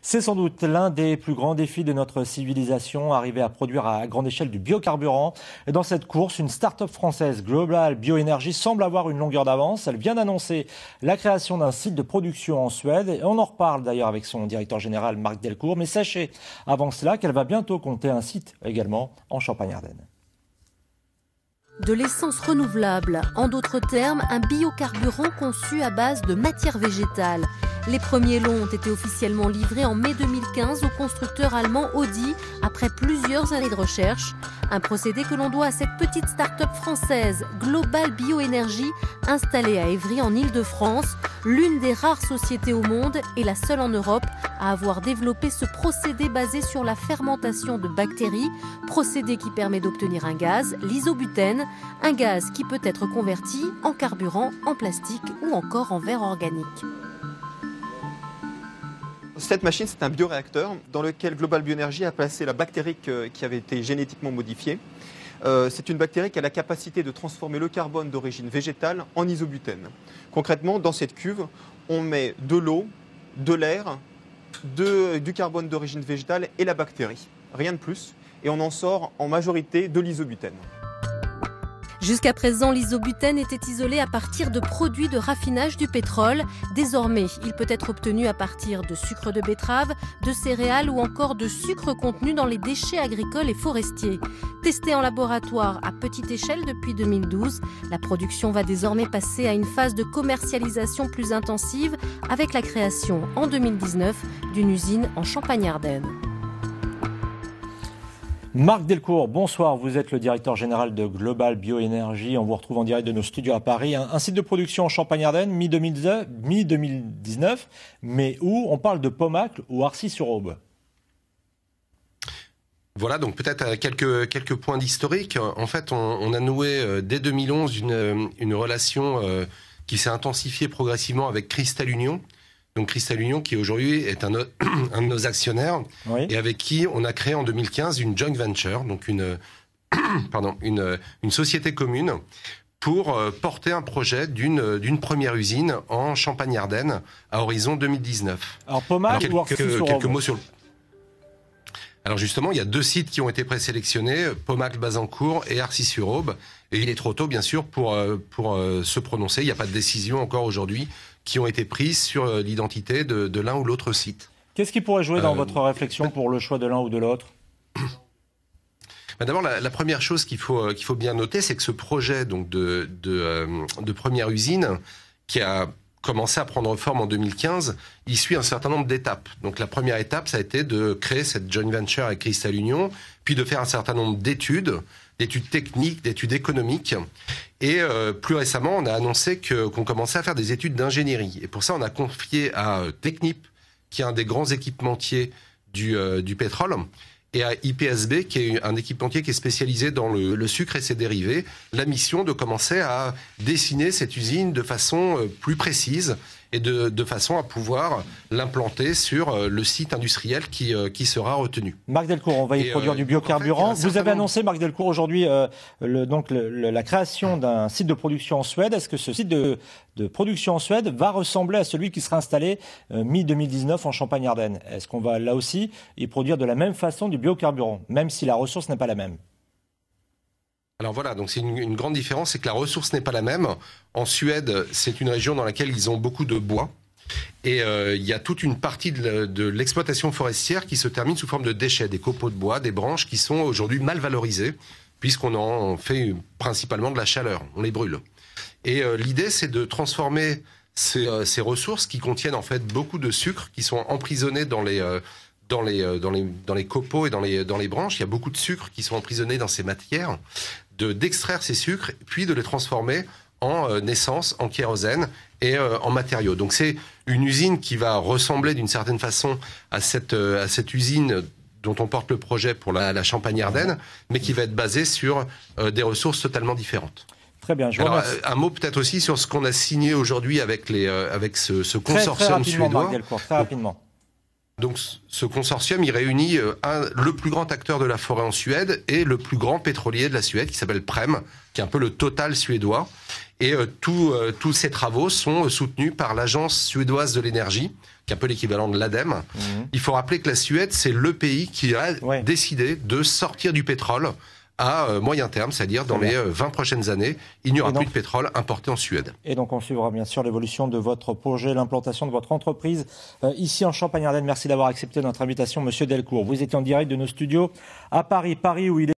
C'est sans doute l'un des plus grands défis de notre civilisation, arriver à produire à grande échelle du biocarburant. Et dans cette course, une start-up française, Global Bioenergy, semble avoir une longueur d'avance. Elle vient d'annoncer la création d'un site de production en Suède. Et on en reparle d'ailleurs avec son directeur général, Marc Delcourt. Mais sachez avant cela qu'elle va bientôt compter un site également en Champagne-Ardenne. De l'essence renouvelable, en d'autres termes, un biocarburant conçu à base de matière végétale. Les premiers lots ont été officiellement livrés en mai 2015 au constructeur allemand Audi après plusieurs années de recherche. Un procédé que l'on doit à cette petite start-up française, Global Bioenergy, installée à Évry en Île-de-France, l'une des rares sociétés au monde et la seule en Europe à avoir développé ce procédé basé sur la fermentation de bactéries, procédé qui permet d'obtenir un gaz, l'isobutène, un gaz qui peut être converti en carburant, en plastique ou encore en verre organique. Cette machine, c'est un bioréacteur dans lequel Global Bioenergy a placé la bactérie qui avait été génétiquement modifiée. C'est une bactérie qui a la capacité de transformer le carbone d'origine végétale en isobutène. Concrètement, dans cette cuve, on met de l'eau, de l'air, du carbone d'origine végétale et la bactérie. Rien de plus. Et on en sort en majorité de l'isobutène. Jusqu'à présent, l'isobutène était isolé à partir de produits de raffinage du pétrole. Désormais, il peut être obtenu à partir de sucre de betterave, de céréales ou encore de sucre contenu dans les déchets agricoles et forestiers. Testé en laboratoire à petite échelle depuis 2012, la production va désormais passer à une phase de commercialisation plus intensive avec la création en 2019 d'une usine en Champagne-Ardenne. Marc Delcourt, bonsoir. Vous êtes le directeur général de Global Bioenergy. On vous retrouve en direct de nos studios à Paris. Un site de production en Champagne-Ardenne, mi-2019, mais où on parle de Pommacle ou Arcis-sur-Aube. Voilà, donc peut-être quelques points d'historique. En fait, on a noué dès 2011 une relation qui s'est intensifiée progressivement avec Cristal Union. Donc Cristal Union qui aujourd'hui est un de nos actionnaires, oui, et avec qui on a créé en 2015 une joint venture, donc une société commune pour porter un projet d'une première usine en Champagne-Ardenne à horizon 2019. Alors Pommacle ou Arcis-sur-Aube ? Quelques mots sur le... Alors justement, il y a deux sites qui ont été présélectionnés, Pommacle-Bazancourt et Arcis-sur-Aube. Et il est trop tôt, bien sûr, pour se prononcer. Il n'y a pas de décision encore aujourd'hui qui ont été prises sur l'identité de l'un ou l'autre site. Qu'est-ce qui pourrait jouer dans votre réflexion pour le choix de l'un ou de l'autre ? D'abord, la première chose qu'il faut bien noter, c'est que ce projet donc de première usine qui a commencé à prendre forme en 2015, il suit un certain nombre d'étapes. Donc la première étape, ça a été de créer cette joint venture avec Cristal Union, puis de faire un certain nombre d'études techniques, d'études économiques. Et plus récemment, on a annoncé qu'on commençait à faire des études d'ingénierie. Et pour ça, on a confié à Technip, qui est un des grands équipementiers du pétrole, et à IPSB, qui est un équipementier qui est spécialisé dans le sucre et ses dérivés, la mission de commencer à dessiner cette usine de façon plus précise et de façon à pouvoir l'implanter sur le site industriel qui sera retenu. Marc Delcourt, on va y produire du biocarburant. En fait, vous avez annoncé, Marc Delcourt, aujourd'hui la création d'un site de production en Suède. Est-ce que ce site de production en Suède va ressembler à celui qui sera installé mi-2019 en Champagne-Ardenne ? Est-ce qu'on va là aussi y produire de la même façon du biocarburant, même si la ressource n'est pas la même ? Alors voilà, donc c'est une grande différence, c'est que la ressource n'est pas la même. En Suède, c'est une région dans laquelle ils ont beaucoup de bois. Et il y a toute une partie de l'exploitation forestière qui se termine sous forme de déchets, des copeaux de bois, des branches qui sont aujourd'hui mal valorisées, puisqu'on en fait principalement de la chaleur, on les brûle. Et l'idée, c'est de transformer ces ressources qui contiennent en fait beaucoup de sucre, qui sont emprisonnés dans les copeaux et dans les branches. Il y a beaucoup de sucre qui sont emprisonnés dans ces matières, d'extraire ces sucres, puis de les transformer en essence, en kérosène et en matériaux. Donc c'est une usine qui va ressembler d'une certaine façon à cette usine dont on porte le projet pour la Champagne-Ardenne, mais qui va être basée sur des ressources totalement différentes. Très bien, je vous remercie. remercie. Un mot peut-être aussi sur ce qu'on a signé aujourd'hui avec ce consortium suédois. Marc Delcourt, très rapidement. Donc ce consortium, il réunit le plus grand acteur de la forêt en Suède et le plus grand pétrolier de la Suède, qui s'appelle Prem, qui est un peu le Total suédois. Et tous ces travaux sont soutenus par l'Agence suédoise de l'énergie, qui est un peu l'équivalent de l'ADEME. Il faut rappeler que la Suède, c'est le pays qui a décidé de sortir du pétrole à moyen terme, c'est-à-dire dans les 20 prochaines années, il n'y aura plus de pétrole importé en Suède. Et donc on suivra bien sûr l'évolution de votre projet, l'implantation de votre entreprise ici en Champagne-Ardenne. Merci d'avoir accepté notre invitation, Monsieur Delcourt. Vous étiez en direct de nos studios à Paris où il est